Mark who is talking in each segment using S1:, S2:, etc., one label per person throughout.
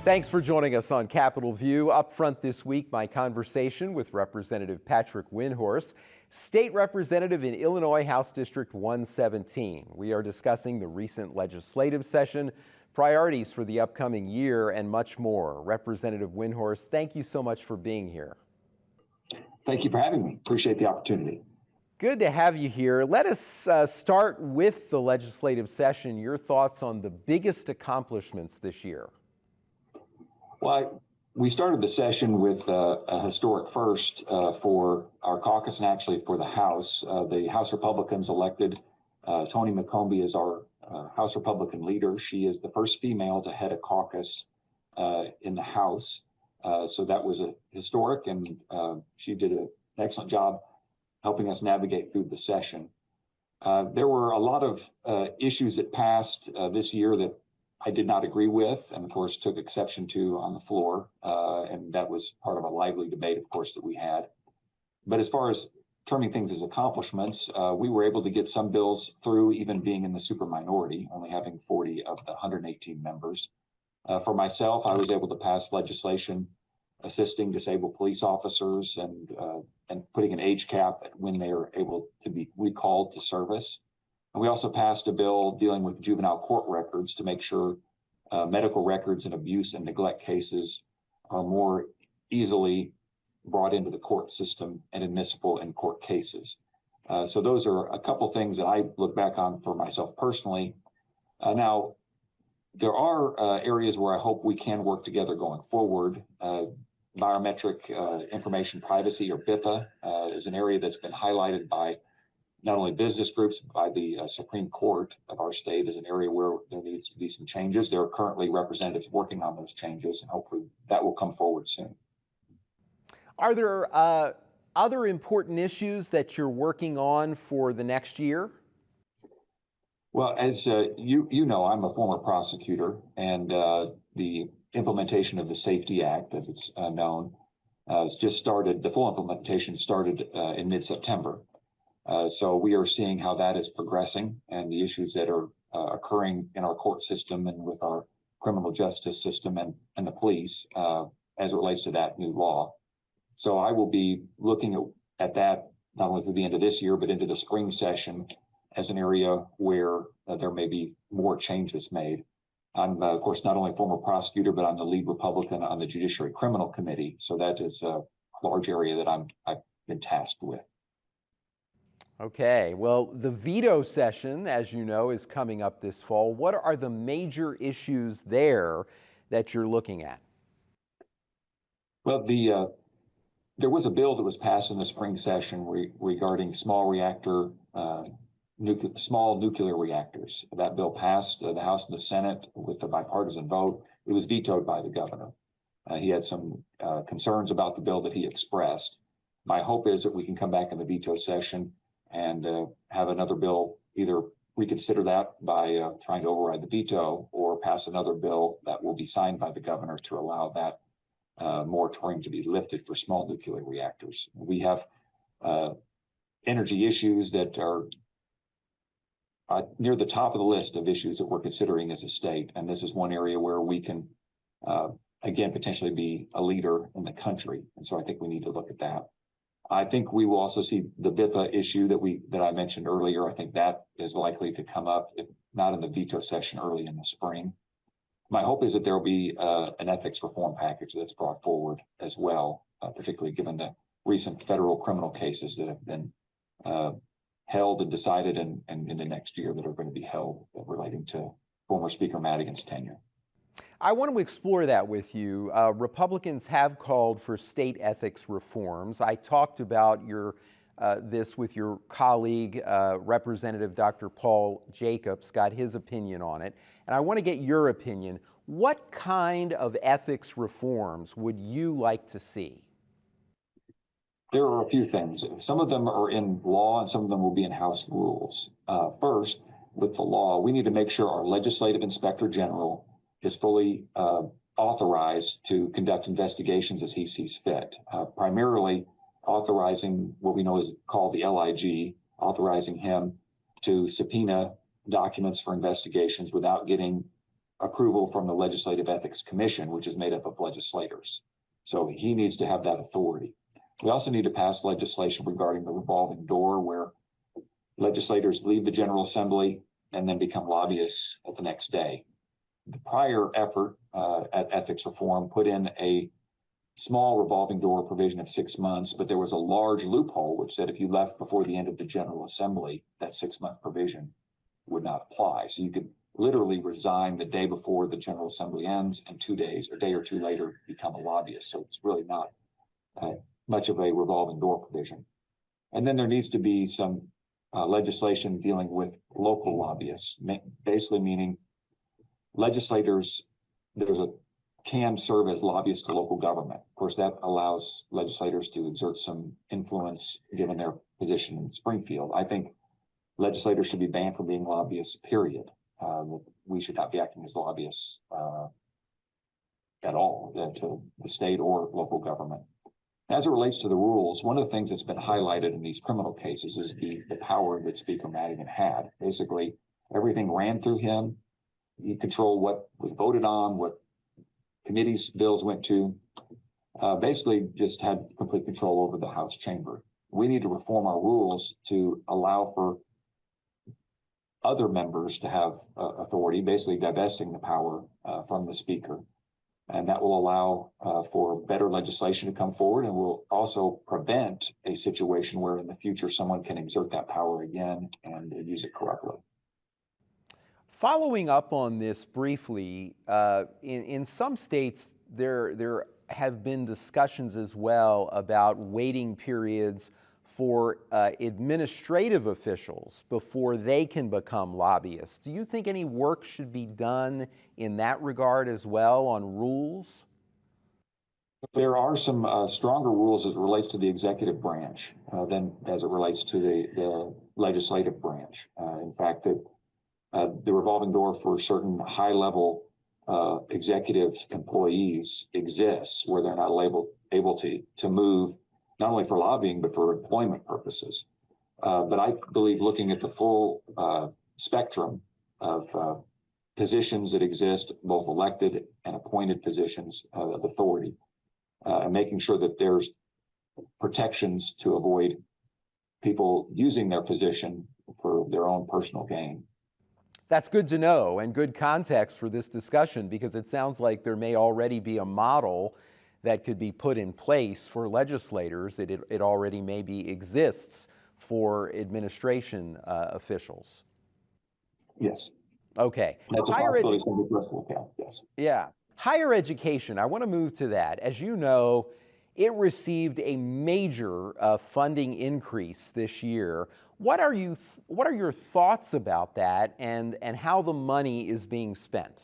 S1: Thanks for joining us on Capitol View. Up front this week, my conversation with Representative Patrick Windhorst, State Representative in Illinois House District 117. We are discussing the recent legislative session, priorities for the upcoming year, and much more. Representative Windhorst, thank you so much for being here.
S2: Thank you for having me. Appreciate the opportunity.
S1: Good to have you here. Let us start with the legislative session. Your thoughts on the biggest accomplishments this year?
S2: Well, we started the session with a historic first for our caucus and actually for the House. The House Republicans elected Toni McCombie as our House Republican leader. She is the first female to head a caucus in the House. So that was a historic, and she did an excellent job helping us navigate through the session. There were a lot of issues that passed this year that I did not agree with, and of course took exception to on the floor, and that was part of a lively debate, of course, that we had. But as far as terming things as accomplishments, we were able to get some bills through, even being in the super minority, only having 40 of the 118 members. For myself, I was able to pass legislation assisting disabled police officers and putting an age cap at when they are able to be recalled to service. And we also passed a bill dealing with juvenile court records to make sure medical records and abuse and neglect cases are more easily brought into the court system and admissible in court cases. So those are a couple things that I look back on for myself personally. Now, there are areas where I hope we can work together going forward. Biometric information privacy, or BIPA, is an area that's been highlighted by not only business groups, but by the Supreme Court of our state as an area where there needs to be some changes. There are currently representatives working on those changes, and hopefully that will come forward soon.
S1: Are there other important issues that you're working on for the next year?
S2: Well, as you know, I'm a former prosecutor, and the implementation of the Safety Act, as it's known, has just started. The full implementation started in mid-September. So we are seeing how that is progressing and the issues that are occurring in our court system and with our criminal justice system and the police as it relates to that new law. So I will be looking at that not only through the end of this year, but into the spring session as an area where there may be more changes made. I'm, of course, not only a former prosecutor, but I'm the lead Republican on the Judiciary Criminal Committee. So that is a large area that I've been tasked with.
S1: Okay, well, the veto session, as you know, is coming up this fall. What are the major issues there that you're looking at?
S2: Well, there was a bill that was passed in the spring session regarding small nuclear reactors. That bill passed the House and the Senate with a bipartisan vote. It was vetoed by the governor. He had some concerns about the bill that he expressed. My hope is that we can come back in the veto session and have another bill, either reconsider that by trying to override the veto, or pass another bill that will be signed by the governor to allow that moratorium to be lifted for small nuclear reactors. We have energy issues that are near the top of the list of issues that we're considering as a state, and this is one area where we can, again, potentially be a leader in the country, and so I think we need to look at that. I think we will also see the BIPA issue that I mentioned earlier. I think that is likely to come up, if not in the veto session, early in the spring. My hope is that there will be an ethics reform package that's brought forward as well, particularly given the recent federal criminal cases that have been held and decided and in the next year that are going to be held relating to former Speaker Madigan's tenure.
S1: I want to explore that with you. Republicans have called for state ethics reforms. I talked about this with your colleague, Representative Dr. Paul Jacobs, got his opinion on it. And I want to get your opinion. What kind of ethics reforms would you like to see?
S2: There are a few things. Some of them are in law and some of them will be in House rules. First, with the law, we need to make sure our legislative inspector general is fully authorized to conduct investigations as he sees fit, primarily authorizing what we know is called the LIG, authorizing him to subpoena documents for investigations without getting approval from the Legislative Ethics Commission, which is made up of legislators. So he needs to have that authority. We also need to pass legislation regarding the revolving door, where legislators leave the General Assembly and then become lobbyists at the next day. The prior effort at ethics reform put in a small revolving door provision of 6 months, but there was a large loophole which said if you left before the end of the General Assembly, that 6-month provision would not apply. So you could literally resign the day before the General Assembly ends, and 2 days or a day or two later become a lobbyist. So it's really not much of a revolving door provision. And then there needs to be some legislation dealing with local lobbyists, basically meaning legislators can serve as lobbyists to local government. Of course, that allows legislators to exert some influence given their position in Springfield. I think legislators should be banned from being lobbyists, period. We should not be acting as lobbyists at all to the state or local government. As it relates to the rules, one of the things that's been highlighted in these criminal cases is the power that Speaker Madigan had. Basically, everything ran through him. He controlled what was voted on, what committees bills went to, basically just had complete control over the House chamber. We need to reform our rules to allow for other members to have authority, basically divesting the power from the Speaker. And that will allow for better legislation to come forward, and will also prevent a situation where in the future someone can exert that power again and use it corruptly.
S1: Following up on this briefly, in some states there have been discussions as well about waiting periods for administrative officials before they can become lobbyists. Do you think any work should be done in that regard as well on rules?
S2: There are some stronger rules as it relates to the executive branch than as it relates to the legislative branch. In fact, the revolving door for certain high-level executive employees exists, where they're not able to move not only for lobbying, but for employment purposes. But I believe looking at the full spectrum of positions that exist, both elected and appointed positions of authority, and making sure that there's protections to avoid people using their position for their own personal gain.
S1: That's good to know, and good context for this discussion, because it sounds like there may already be a model that could be put in place for legislators. It already maybe exists for administration officials.
S2: Yes.
S1: Okay.
S2: That's a possibility somebody must look at, yes.
S1: Yeah. Higher education, I want to move to that. As you know, it received a major funding increase this year. What are your thoughts about that, and how the money is being spent?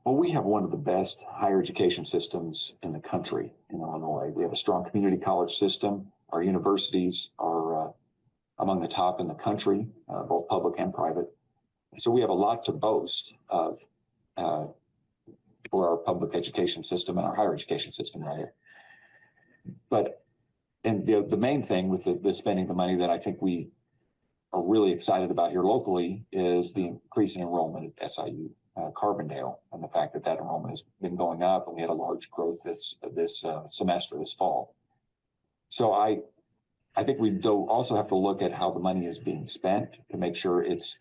S2: Well, we have one of the best higher education systems in the country in Illinois. We have a strong community college system. Our universities are among the top in the country, both public and private. So we have a lot to boast of for our public education system and our higher education system, rather. And the main thing with the spending the money that I think we are really excited about here locally is the increase in enrollment at SIU Carbondale, and the fact that enrollment has been going up, and we had a large growth this semester, this fall. So I think we do also have to look at how the money is being spent to make sure it's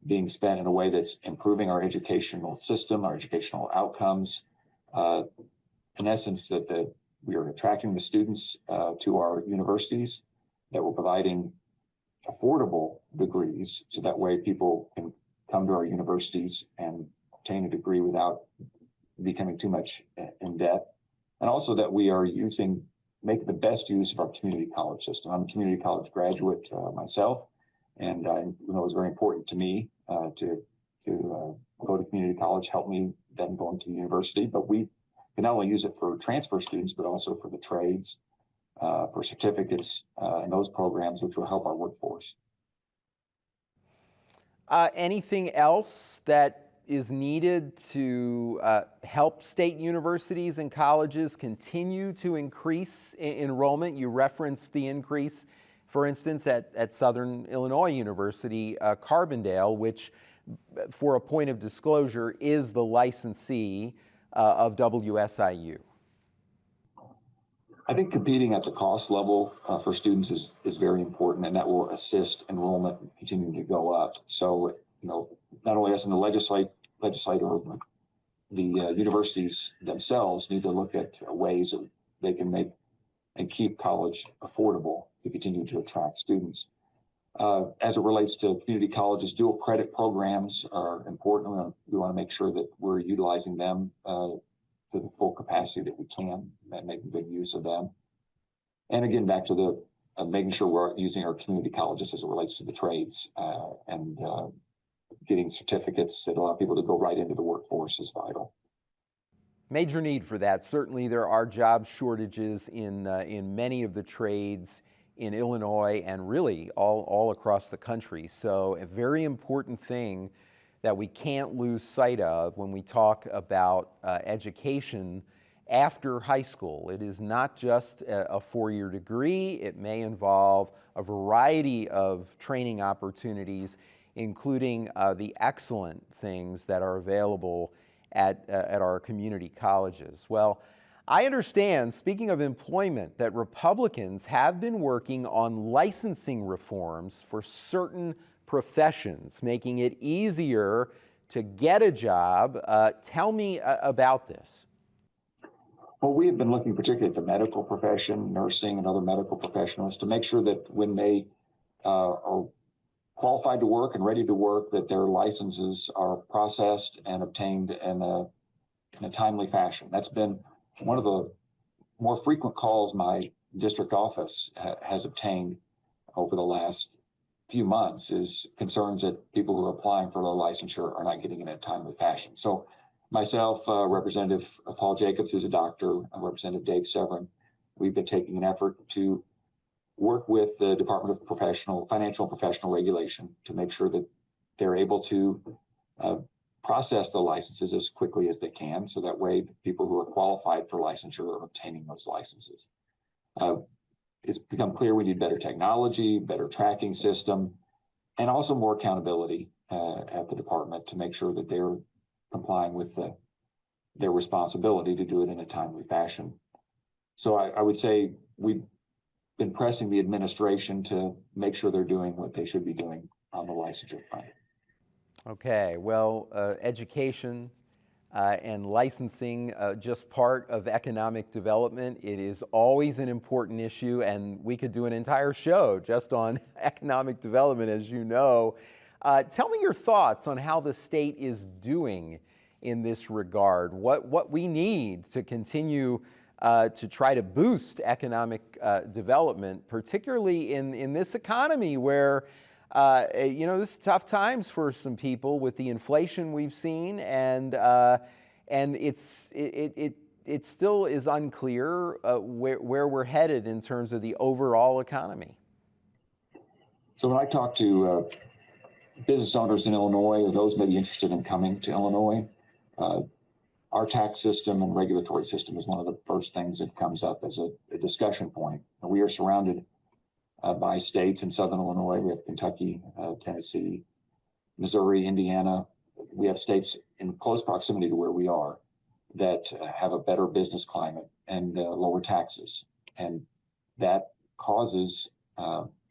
S2: being spent in a way that's improving our educational system, our educational outcomes. In essence, that we are attracting the students to our universities, that we're providing affordable degrees, so that way people can come to our universities and obtain a degree without becoming too much in debt. And also that we are making the best use of our community college system. I'm a community college graduate myself, and it was very important to me to go to community college, help me then going to the university. But we can not only use it for transfer students, but also for the trades, for certificates, and those programs, which will help our workforce.
S1: Anything else that is needed to help state universities and colleges continue to increase enrollment? You referenced the increase, for instance, at Southern Illinois University, Carbondale, which for a point of disclosure, is the licensee of WSIU?
S2: I think competing at the cost level for students is very important, and that will assist enrollment continuing to go up. So, not only us in the legislature, the universities themselves need to look at ways that they can make and keep college affordable to continue to attract students. As it relates to community colleges, dual credit programs are important. We want to make sure that we're utilizing them to the full capacity that we can and making good use of them. And again, back to the making sure we're using our community colleges as it relates to the trades and getting certificates that allow people to go right into the workforce is vital.
S1: Major need for that. Certainly there are job shortages in many of the trades in Illinois and really all across the country. So a very important thing that we can't lose sight of when we talk about education after high school. It is not just a four-year degree. It may involve a variety of training opportunities, including the excellent things that are available at our community colleges. Well, I understand, speaking of employment, that Republicans have been working on licensing reforms for certain professions, making it easier to get a job. Tell me about this.
S2: Well, we have been looking particularly at the medical profession, nursing and other medical professionals, to make sure that when they are qualified to work and ready to work, that their licenses are processed and obtained in a timely fashion. That's been one of the more frequent calls my district office has obtained over the last few months, is concerns that people who are applying for their licensure are not getting it in a timely fashion. So myself, Representative Paul Jacobs, who's a doctor, Representative Dave Severin, we've been taking an effort to work with the Department of Financial and Professional Regulation to make sure that they're able to process the licenses as quickly as they can, so that way the people who are qualified for licensure are obtaining those licenses. It's become clear we need better technology, better tracking system, and also more accountability at the department to make sure that they're complying with their responsibility to do it in a timely fashion. So I would say we've been pressing the administration to make sure they're doing what they should be doing on the licensure front.
S1: Okay, well, education and licensing, just part of economic development. It is always an important issue, and we could do an entire show just on economic development, as you know. Tell me your thoughts on how the state is doing in this regard, what we need to continue to try to boost economic development, particularly in this economy where this is tough times for some people with the inflation we've seen, and it still is unclear where we're headed in terms of the overall economy.
S2: So when I talk to business owners in Illinois, or those maybe interested in coming to Illinois, our tax system and regulatory system is one of the first things that comes up as a discussion point. We are surrounded by states in Southern Illinois. We have Kentucky, Tennessee, Missouri, Indiana. We have states in close proximity to where we are that have a better business climate and lower taxes. And that causes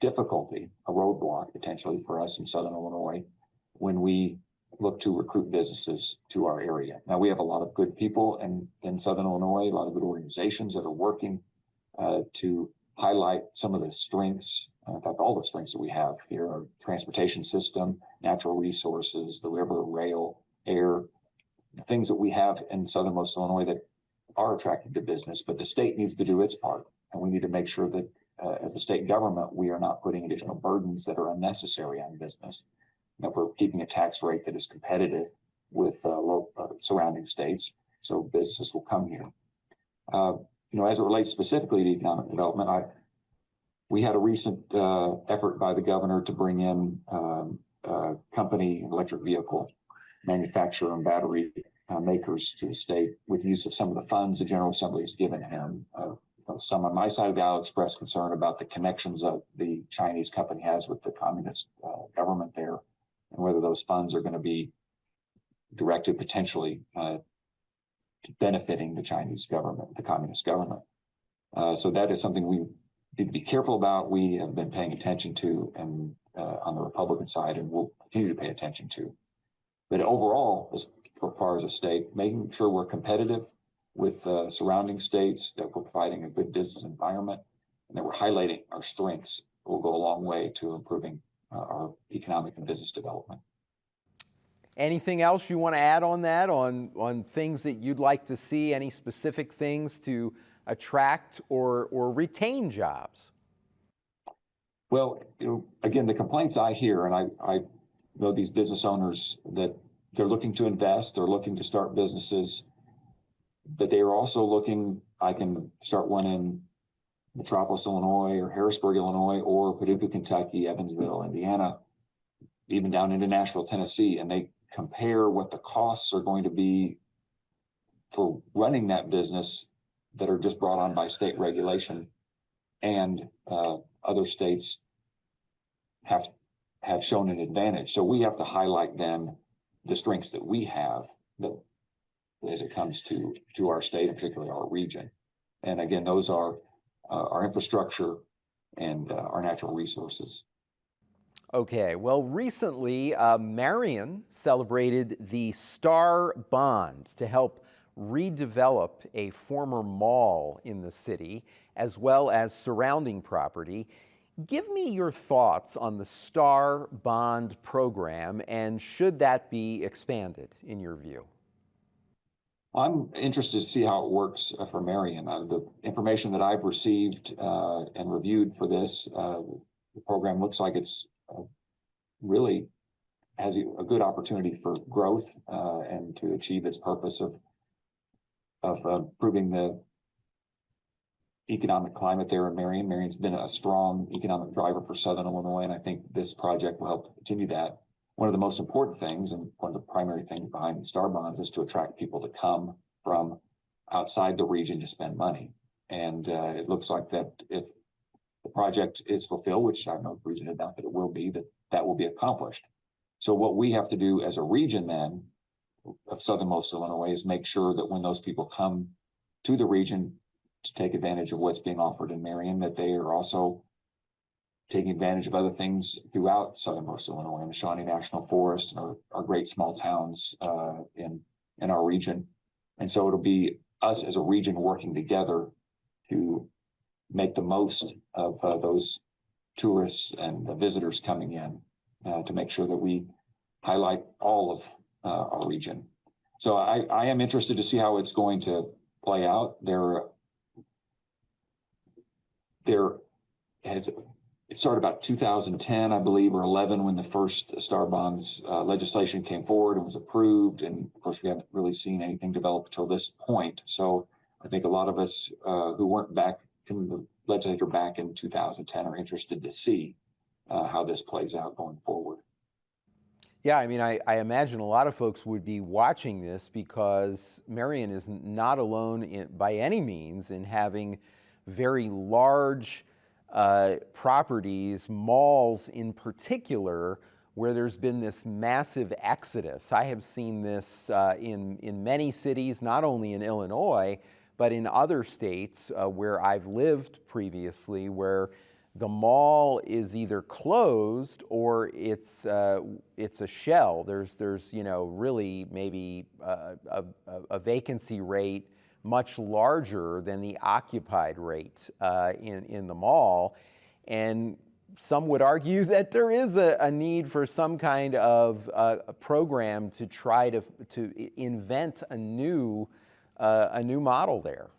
S2: difficulty, a roadblock potentially for us in Southern Illinois when we look to recruit businesses to our area. Now, we have a lot of good people in Southern Illinois, a lot of good organizations that are working to highlight some of the strengths, in fact, all the strengths that we have here: our transportation system, natural resources, the river, rail, air, the things that we have in southernmost Illinois that are attractive to business. But the state needs to do its part, and we need to make sure that as a state government, we are not putting additional burdens that are unnecessary on business, that we're keeping a tax rate that is competitive with surrounding states, so businesses will come here. As it relates specifically to economic development, we had a recent effort by the governor to bring in a company, electric vehicle manufacturer and battery makers to the state with use of some of the funds the General Assembly has given him. Some on my side of the aisle expressed concern about the connections that the Chinese company has with the communist government there, and whether those funds are going to be directed potentially to benefiting the Chinese government, the communist government. So that is something we need to be careful about. We have been paying attention to, and on the Republican side, and will continue to pay attention to. But overall, as far as a state, making sure we're competitive with surrounding states, that we're providing a good business environment, and that we're highlighting our strengths will go a long way to improving our economic and business development.
S1: Anything else you want to add on that, on things that you'd like to see, any specific things to attract or retain jobs?
S2: Well, again, the complaints I hear, and I know these business owners, that they're looking to invest, they're looking to start businesses, but they are also looking, I can start one in Metropolis, Illinois, or Harrisburg, Illinois, or Paducah, Kentucky, Evansville, Indiana, even down into Nashville, Tennessee, and they compare what the costs are going to be for running that business that are just brought on by state regulation, and other states have shown an advantage. So we have to highlight then the strengths that we have that, as it comes to our state, and particularly our region. And again, those are our infrastructure and our natural resources.
S1: Okay, well, recently, Marion celebrated the Star Bonds to help redevelop a former mall in the city, as well as surrounding property. Give me your thoughts on the Star Bond program, and should that be expanded in your view?
S2: I'm interested to see how it works for Marion. The information that I've received and reviewed for this, the program looks like it's really has a good opportunity for growth and to achieve its purpose of improving the economic climate there in Marion. Marion's been a strong economic driver for Southern Illinois, and I think this project will help continue that. One of the most important things, and one of the primary things behind the Star Bonds, is to attract people to come from outside the region to spend money. And it looks like that if the project is fulfilled, which I have no reason to doubt that it will be, that will be accomplished. So what we have to do as a region then of southernmost Illinois is make sure that when those people come to the region to take advantage of what's being offered in Marion, that they are also taking advantage of other things throughout southernmost Illinois, in the Shawnee National Forest, and our great small towns in our region. And so it'll be us as a region working together to make the most of those tourists and visitors coming in, to make sure that we highlight all of our region. So I am interested to see how it's going to play out. It started about 2010, I believe, or 11, when the first Star Bonds legislation came forward and was approved. And of course, we haven't really seen anything develop until this point. So I think a lot of us who weren't back in the legislature back in 2010 are interested to see how this plays out going forward.
S1: Yeah, I mean, I imagine a lot of folks would be watching this, because Marion is not alone by any means in having very large properties, malls in particular, where there's been this massive exodus. I have seen this in many cities, not only in Illinois, but in other states where I've lived previously, where the mall is either closed or it's a shell. There's really maybe a vacancy rate much larger than the occupied rate in the mall. And some would argue that there is a need for some kind of a program to try to invent a new model there.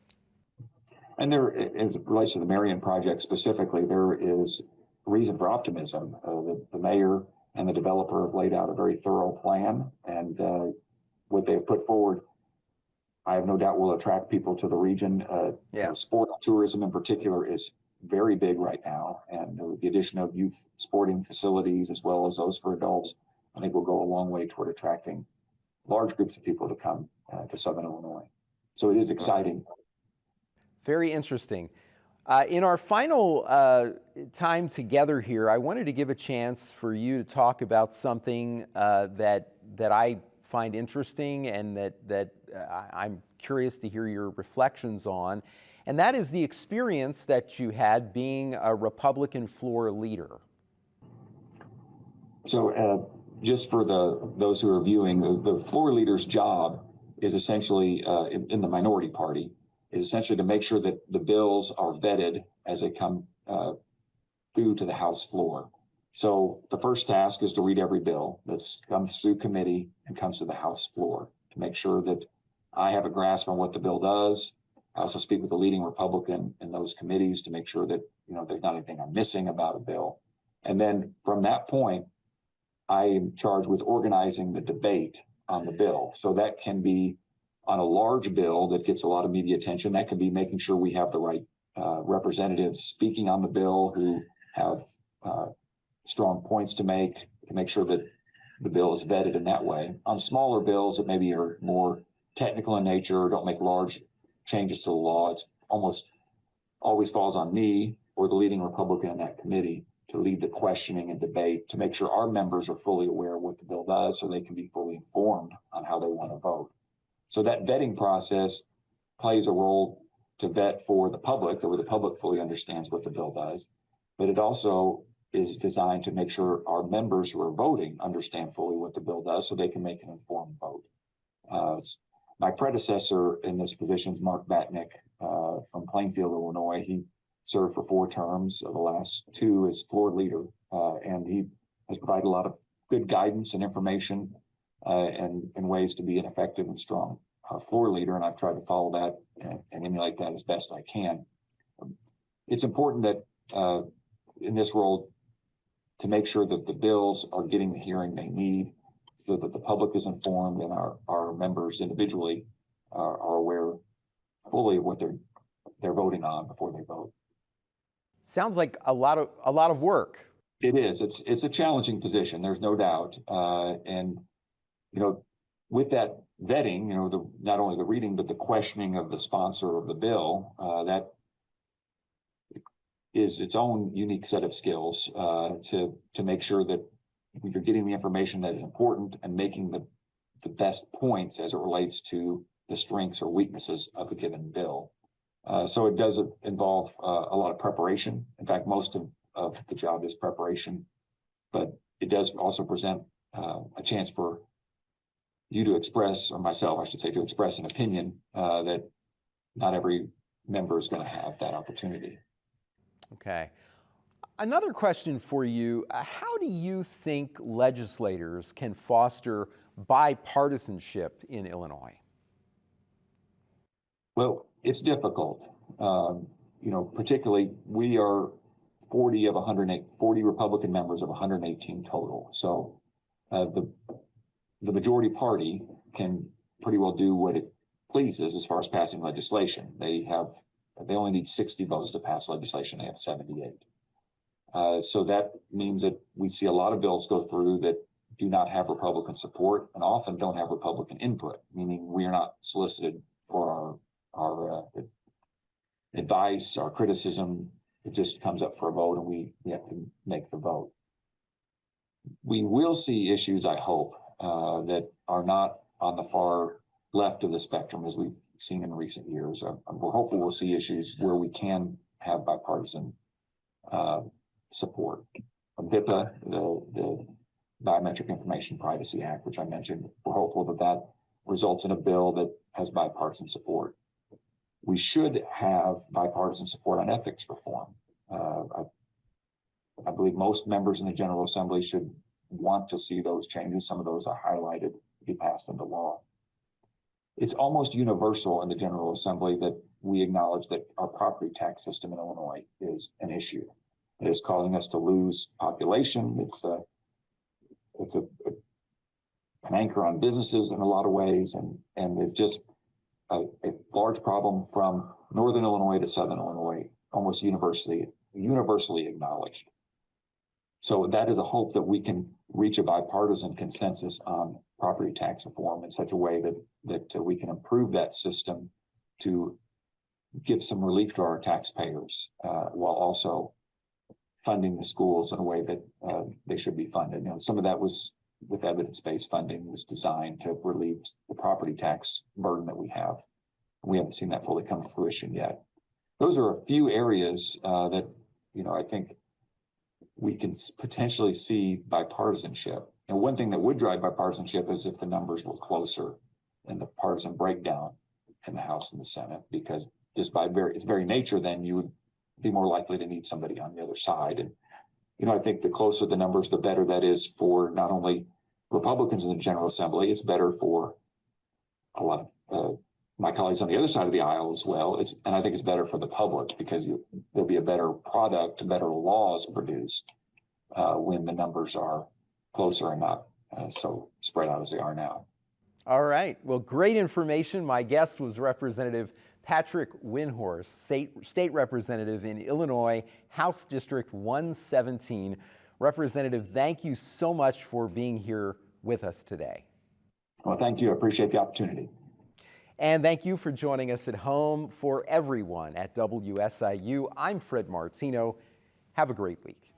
S2: And there, as it relates to the Marion project specifically, there is reason for optimism. The mayor and the developer have laid out a very thorough plan, and what they've put forward, I have no doubt, will attract people to the region. Sports tourism in particular is very big right now, and with the addition of youth sporting facilities as well as those for adults, I think will go a long way toward attracting large groups of people to come to Southern Illinois. So it is exciting.
S1: Very interesting. In our final time together here, I wanted to give a chance for you to talk about something that I find interesting and that I'm curious to hear your reflections on, and that is the experience that you had being a Republican floor leader.
S2: So just for those who are viewing, the floor leader's job is essentially in the minority party is essentially to make sure that the bills are vetted as they come through to the House floor. So the first task is to read every bill that comes through committee and comes to the House floor to make sure that I have a grasp on what the bill does. I also speak with the leading Republican in those committees to make sure that there's not anything I'm missing about a bill. And then from that point, I am charged with organizing the debate on the bill. So that can be on a large bill that gets a lot of media attention. That could be making sure we have the right representatives speaking on the bill who have strong points to make sure that the bill is vetted in that way. On smaller bills that maybe are more technical in nature or don't make large changes to the law, it's almost always falls on me or the leading Republican in that committee to lead the questioning and debate to make sure our members are fully aware of what the bill does so they can be fully informed on how they want to vote. So that vetting process plays a role to vet for the public, that way the public fully understands what the bill does, but it also is designed to make sure our members who are voting understand fully what the bill does so they can make an informed vote. My predecessor in this position is Mark Batnick from Plainfield, Illinois. He served for 4 terms, the last 2 as floor leader, and he has provided a lot of good guidance and information and ways to be an effective and strong floor leader, and I've tried to follow that and emulate that as best I can. It's important that in this role to make sure that the bills are getting the hearing they need so that the public is informed and our members individually are aware fully of what they're voting on before they vote.
S1: Sounds like a lot of work.
S2: It is. It's a challenging position. There's no doubt. And with that vetting, not only the reading but the questioning of the sponsor of the bill, that is its own unique set of skills to make sure that you're getting the information that is important and making the best points as it relates to the strengths or weaknesses of a given bill. So it does involve a lot of preparation. In fact, most of the job is preparation, but it does also present a chance for you to express, or myself, I should say, to express an opinion that not every member is going to have that opportunity.
S1: Okay. Another question for you. How do you think legislators can foster bipartisanship in Illinois?
S2: Well, it's difficult. Particularly we are 40 Republican members of 118 total. So the majority party can pretty well do what it pleases as far as passing legislation. They only need 60 votes to pass legislation. They have 78. So that means that we see a lot of bills go through that do not have Republican support and often don't have Republican input, meaning we are not solicited for our advice, our criticism. It just comes up for a vote and we have to make the vote. We will see issues, I hope, that are not on the far left of the spectrum as we've seen in recent years. We're hopeful we'll see issues where we can have bipartisan support. VIPA, the Biometric Information Privacy Act, which I mentioned, we're hopeful that results in a bill that has bipartisan support. We should have bipartisan support on ethics reform. I believe most members in the General Assembly should want to see those changes. Some of those are highlighted to be passed into law. It's almost universal in the General Assembly that we acknowledge that our property tax system in Illinois is an issue. It is causing us to lose population. It's an anchor on businesses in a lot of ways, and it's just a large problem from Northern Illinois to Southern Illinois, almost universally acknowledged. So that is a hope that we can reach a bipartisan consensus on property tax reform in such a way that we can improve that system to give some relief to our taxpayers while also funding the schools in a way that they should be funded. You know, some of that was with evidence-based funding was designed to relieve the property tax burden that we have. We haven't seen that fully come to fruition yet. Those are a few areas that, you know, I think we can potentially see bipartisanship. And one thing that would drive bipartisanship is if the numbers were closer in the partisan breakdown in the House and the Senate, because just by its very nature, then you would be more likely to need somebody on the other side. And, you know, I think the closer the numbers, the better that is for not only Republicans in the General Assembly, it's better for a lot of my colleagues on the other side of the aisle as well. And I think it's better for the public because there'll be a better product, better laws produced when the numbers are closer and not so spread out as they are now.
S1: All right. Well, great information. My guest was Representative Patrick Windhorst, state representative in Illinois, House District 117. Representative, thank you so much for being here with us today.
S2: Well, thank you. I appreciate the opportunity.
S1: And thank you for joining us at home. For everyone at WSIU, I'm Fred Martino. Have a great week.